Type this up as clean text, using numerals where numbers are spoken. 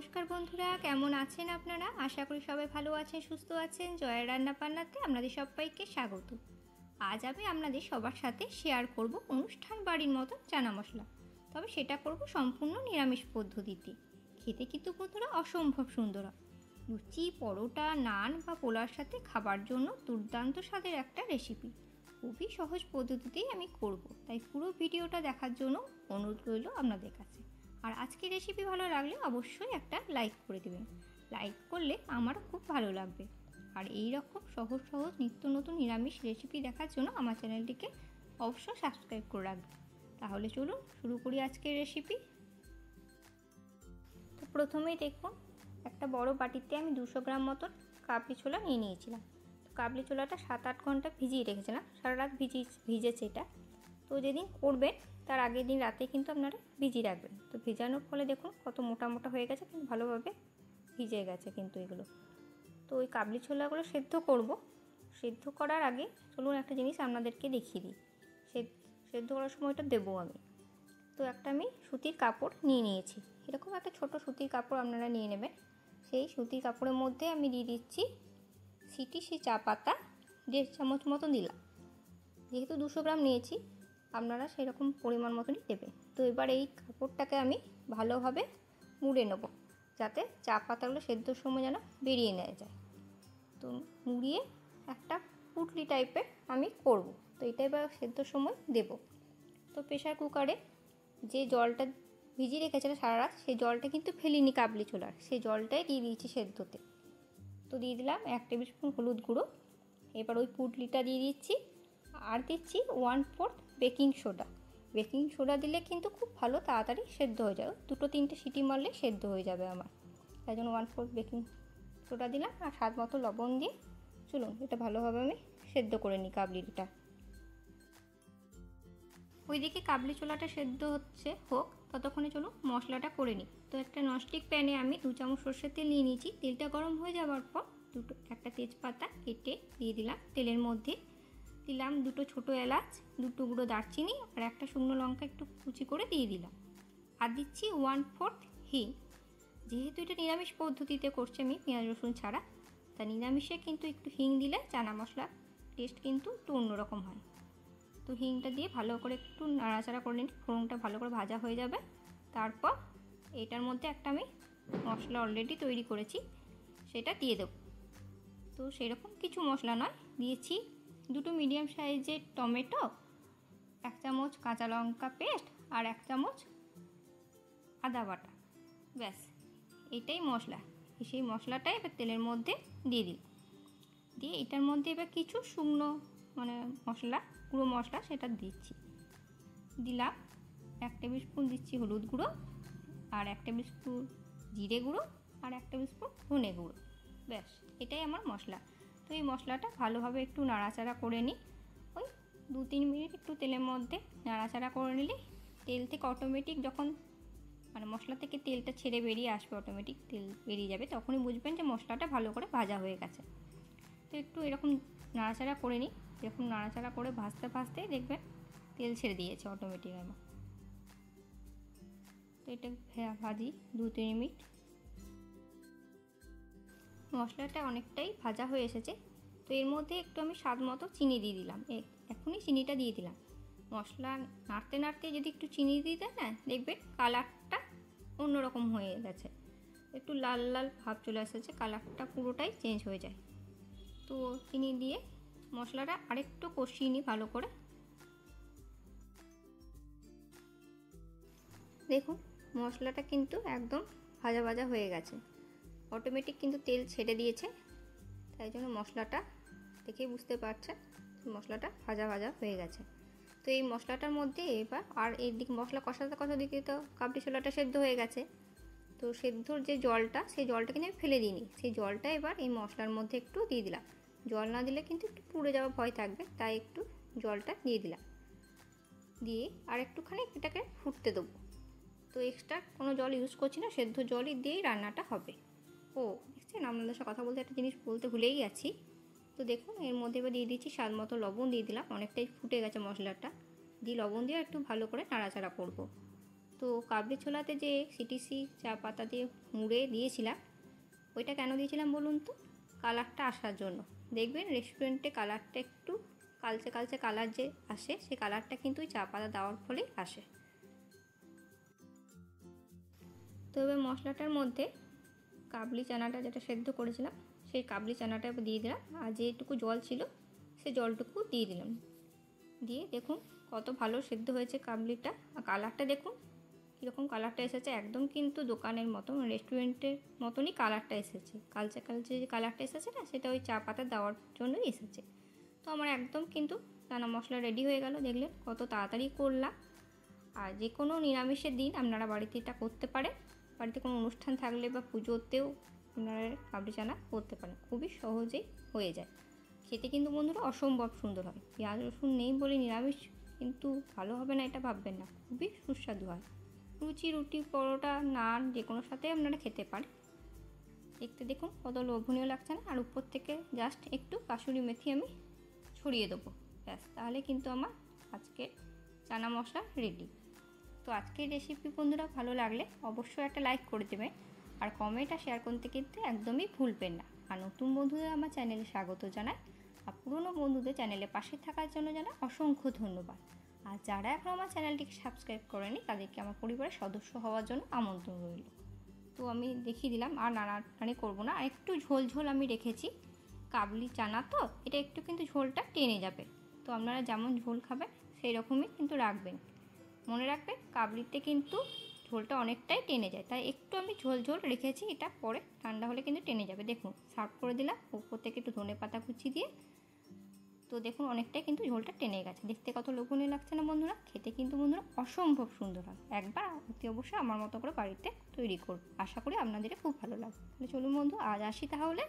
নমস্কার বন্ধুরা, কেমন আছেন আপনারা? আশা করি সবাই ভালো আছেন, সুস্থ আছেন। জয়ের রান্না বান্নাতে আপনাদের সবাইকে স্বাগত। আজ আমি আপনাদের সবার সাথে শেয়ার করব অনুষ্ঠান বাড়ির মতো চানা মশলা। তবে সেটা করব সম্পূর্ণ নিরামিষ পদ্ধতিতে। খেতে কিন্তু বন্ধুরা অসম্ভব সুন্দর হয়। লুচি, পরোটা, নান বা পোলার সাথে খাবার জন্য দুর্দান্ত স্বাদের একটা রেসিপি। খুবই সহজ পদ্ধতিতেই আমি করব, তাই পুরো ভিডিওটা দেখার জন্য অনুরোধ রইল আপনাদের কাছে। আর আজকের রেসিপি ভালো লাগলে অবশ্যই একটা লাইক করে দেবেন। লাইক করলে আমার খুব ভালো লাগবে। আর এই রকম সহজ সহজ নিত্য নতুন নিরামিষ রেসিপি দেখার জন্য আমার চ্যানেলটিকে অবশ্যই সাবস্ক্রাইব করে রাখবেন। তাহলে চলুন শুরু করি আজকের রেসিপি। তো প্রথমেই দেখুন, একটা বড় বাটিতে আমি 200 গ্রাম মতো কাবলি ছোলা নিয়ে নিয়েছিলাম। তো কাবলি ছোলাটা 7-8 ঘন্টা ভিজিয়ে রেখেছিলাম, সারা রাত ভিজেছে এটা। তো যেদিন করবেন তার আগের দিন রাতে কিন্তু আপনারা ভিজিয়ে রাখবেন। তো ভেজানোর ফলে দেখুন কত মোটা মোটা হয়ে গেছে, কিন্তু ভালোভাবে ভিজে গেছে কিন্তু এগুলো। তো ওই কাবলি ছোলাগুলো সেদ্ধ করব। সেদ্ধ করার আগে চলুন একটা জিনিস আপনাদেরকে দেখিয়ে দিই। সেদ্ধ করার সময়টা দেবো আমি। তো একটা আমি সুতির কাপড় নিয়ে নিয়েছি। এরকম একটা ছোট সুতির কাপড় আপনারা নিয়ে নেবেন। সেই সুতির কাপড়ের মধ্যে আমি দিয়ে দিচ্ছি সিটিসি চা পাতা 1.5 চামচ মতো দিলাম। যেহেতু 200 গ্রাম নিয়েছি, আপনারা সেরকম পরিমাণ মতনই দেবেন। তো এবার এই কাপড়টাকে আমি ভালোভাবে মুড়ে নেব, যাতে চা পাতাগুলো সেদ্ধর সময় যেন বেরিয়ে নেওয়া যায়। তো মুড়িয়ে একটা পুটলি টাইপের আমি করব। তো এটা এবার সেদ্ধর সময় দেব। তো প্রেশার কুকারে যে জলটা ভিজিয়ে রেখেছিলাম সারা রাত, সেই জলটা কিন্তু ফেলিনি কাবলি ছোলার, সেই জলটাই দিয়ে দিয়েছি সেদ্ধতে। তো দিয়ে দিলাম 1 টেবিল স্পুন হলুদ গুঁড়ো। এবার ওই পুটলিটা দিয়ে দিচ্ছি, আর দিচ্ছি 1/4 বেকিং সোডা। বেকিং সোডা দিলে কিন্তু খুব ভালো তাড়াতাড়ি সেদ্ধ হয়ে যাবে, 2-3টে সিটি মারলে সেদ্ধ হয়ে যাবে আমার। তাই জন্য 1/4 বেকিং সোডা দিলাম, আর স্বাদ মতো লবণ দিয়ে চলুন এটা ভালোভাবে আমি সেদ্ধ করে নিই কাবলিটা। ওইদিকে কাবলি ছোলাটা সেদ্ধ হোক, ততক্ষণে চলুন মশলাটা করে নিই। তো একটা ননস্টিক প্যানে আমি 2 চামচ সর্ষের তেল নিয়ে নিয়েছি। তেলটা গরম হয়ে যাওয়ার পর একটা তেজপাতা কেটে দিয়ে দিলাম তেলের মধ্যে। দিলাম 2 ছোটো এলাচ, 2 টুকরো দারচিনি, আর একটা শুকনো লঙ্কা একটু কুচি করে দিয়ে দিলাম। আর দিচ্ছি 1/4 হিং। যেহেতু এটা নিরামিষ পদ্ধতিতে করছি আমি, পেঁয়াজ রসুন ছাড়া, তা নিরামিষে কিন্তু একটু হিং দিলে চানা মশলার টেস্ট কিন্তু একটু অন্যরকম হয়। তো হিংটা দিয়ে ভালো করে একটু নাড়াচাড়া করে নিন, ফোড়নটা ভালো করে ভাজা হয়ে যাবে। তারপর এটার মধ্যে একটা আমি মশলা অলরেডি তৈরি করেছি, সেটা দিয়ে দেবো। তো সেরকম কিছু মশলা নয়, দিয়েছি 2 মিডিয়াম সাইজের টমেটো, 1 চামচ কাঁচা লঙ্কা পেস্ট, আর 1 চামচ আদা বাটা। ব্যাস, এটাই মশলা। সেই মশলাটাই এবার তেলের মধ্যে দিয়ে দিই। দিয়ে এটার মধ্যে এবার কিছু শুকনো মশলা, গুঁড়ো মশলা সেটা দিচ্ছি। দিলাম 1 টেবিল স্পুন দিচ্ছি হলুদ গুঁড়ো, আর 1 টেবিল স্পুন জিরে গুঁড়ো, আর 1 টেবিল স্পুন ধনে গুঁড়ো। ব্যাস, এটাই আমার মশলা। তো এই মশলাটা ভালোভাবে একটু নাড়াচাড়া করে নিই। ওই 2-3 মিনিট একটু তেলের মধ্যে নাড়াচাড়া করে নিলে তেল থেকে অটোমেটিক যখন মশলা থেকে তেলটা ছেড়ে বেরিয়ে আসবে, অটোমেটিক তেল বেরিয়ে যাবে, তখনই বুঝবেন যে মশলাটা ভালো করে ভাজা হয়ে গেছে। তো একটু এরকম নাড়াচাড়া করে নিই। এরকম নাড়াচাড়া করে ভাজতে ভাজতে দেখবেন তেল ছেড়ে দিয়েছে অটোমেটিক আমার। তো এটা ভাজি 2-3 মিনিট। মশলাটা অনেকটাই ভাজা হয়ে এসেছে। তো এর মধ্যে একটু আমি স্বাদ মতো চিনি দিয়ে দিলাম। এখনই চিনিটা দিয়ে দিলাম। মশলা নাড়তে নাড়তে যদি একটু চিনি দিয়ে দেন না, দেখবেন কালারটা অন্যরকম হয়ে গেছে, একটু লাল লাল ভাব চলে এসেছে, কালারটা পুরোটাই চেঞ্জ হয়ে যায়। তো চিনি দিয়ে মশলাটা আরেকটু কষিয়ে নিই ভালো করে। দেখুন মশলাটা কিন্তু একদম ভাজা ভাজা হয়ে গেছে, অটোমেটিক কিন্তু তেল ছেড়ে দিয়েছে। তাই জন্য মশলাটা দেখেই বুঝতে পারছেন মশলাটা ভাজা ভাজা হয়ে গেছে। তো এই মশলাটার মধ্যে এবার, আর এই দিকে মশলা কষাতে কষাতে দিকে তো কাবলি ছোলাটা সেদ্ধ হয়ে গেছে। তো সেদ্ধর যে জলটা, সেই জলটা কিন্তু আমি ফেলে দিইনি, সেই জলটা এবার এই মশলার মধ্যে একটু দিয়ে দিলাম। জল না দিলে কিন্তু একটু পুড়ে যাওয়ার ভয় থাকবে, তাই একটু জলটা দিয়ে দিলাম। দিয়ে আর একটুখানি এটাকে ফুটতে দেবো। তো এক্সট্রা কোনো জল ইউজ করছি না, সেদ্ধ জলই দিয়েই রান্নাটা হবে। ও দেখছেন, আপনাদের সাথে কথা বলতে একটা জিনিস বলতে ভুলেই গেছি। তো দেখুন এর মধ্যে এবার দিয়ে দিচ্ছি স্বাদ মতো লবণ দিয়ে দিলাম। অনেকটাই ফুটে গেছে মশলাটা, দিয়ে লবণ দিয়ে একটু ভালো করে নাড়াচাড়া করব। তো তো কাবলি ছোলাতে যে সিটিসি চা পাতা দিয়ে মুড়ে দিয়েছিলাম, ওইটা কেন দিয়েছিলাম বলুন তো? কালারটা আসার জন্য। দেখবেন রেস্টুরেন্টে কালারটা একটু কালচে কালচে কালার যে আসে, সেই কালারটা কিন্তু ওই চা পাতা দেওয়ার ফলেই আসে। তো এবার মশলাটার মধ্যে কাবলি চানাটা যেটা সেদ্ধ করেছিলাম, সেই কাবলি চানাটা দিয়ে দিলাম, আর যেটুকু জল ছিল সেই জলটুকু দিয়ে দিলাম। দিয়ে দেখুন কত ভালো সেদ্ধ হয়েছে কাবলিটা। আর কালারটা দেখুন কীরকম কালারটা এসেছে, একদম কিন্তু দোকানের মতো রেস্টুরেন্টের মতনই কালারটা এসেছে। কালচে কালচে যে কালারটা এসেছে না, সেটা ওই চা পাতা দেওয়ার জন্যই এসেছে। তো আমার একদম কিন্তু চানা মশলা রেডি হয়ে গেল। দেখলেন কত তাড়াতাড়ি করলাম। আর যে কোনো নিরামিষের দিন আপনারা বাড়িতে এটা করতে পারেন। বাড়িতে কোনো অনুষ্ঠান থাকলে বা পুজোতেও আপনারা কাবলি চানা করতে পারেন, খুবই সহজেই হয়ে যায়। খেতে কিন্তু বন্ধুরা অসম্ভব সুন্দর হয়। পেঁয়াজ রসুন নেই বলে নিরামিষ কিন্তু ভালো হবে না এটা ভাববেন না, খুবই সুস্বাদু হয়। লুচি, রুটি, পরোটা, নান যে কোনো সাথে আপনারা খেতে পারেন। দেখতে দেখুন কত লোভনীয় লাগছে না? আর উপর থেকে জাস্ট একটু কাসুরি মেথি আমি ছড়িয়ে দেবো, ব্যাস, তাহলে কিন্তু আমার আজকের চানা মশলা রেডি। তো আজকের রেসিপি বন্ধুরা ভালো লাগলে অবশ্যই একটা লাইক করে দেবেন, আর কমেন্ট আর শেয়ার করতে কিন্তু একদমই ভুলবেন না। আর নতুন বন্ধুদের আমার চ্যানেলে স্বাগত জানাই, আর পুরনো বন্ধুদের চ্যানেলে পাশে থাকার জন্য জানাই অসংখ্য ধন্যবাদ। আর যারা এখন আমার চ্যানেলটিকে সাবস্ক্রাইব করেনি তাদেরকে আমার পরিবারের সদস্য হওয়ার জন্য আমন্ত্রণ রইল। তো আমি দেখিয়ে দিলাম, আর নাড়ানাড়ি করবো না, আর একটু ঝোল ঝোল আমি রেখেছি। কাবলি চানা তো এটা একটু কিন্তু ঝোলটা টেনে যাবে। তো আপনারা যেমন ঝোল খাবেন সেই রকমই কিন্তু রাখবেন। মনে রাখবেন কাবলিতে কিন্তু ঝোলটা অনেকটাই টেনে যায়, তাই একটু আমি ঝোল ঝোল রেখেছি। এটা পরে ঠান্ডা হলে কিন্তু টেনে যাবে। দেখুন সার্ভ করে দিলাম উপর থেকে একটু ধনেপাতা কুচি দিয়ে। তো দেখুন অনেকটাই কিন্তু ঝোলটা টেনে গেছে। দেখতে কত লোভনীয় লাগছে না বন্ধুরা? খেতে কিন্তু বন্ধুরা অসম্ভব সুন্দর হয়। একবার অতি অবশ্যই আমার মতো করে বাড়িতে তৈরি করুন, আশা করি আপনাদের খুব ভালো লাগবে। তাহলে চলুন বন্ধু, আজ আসি তাহলে।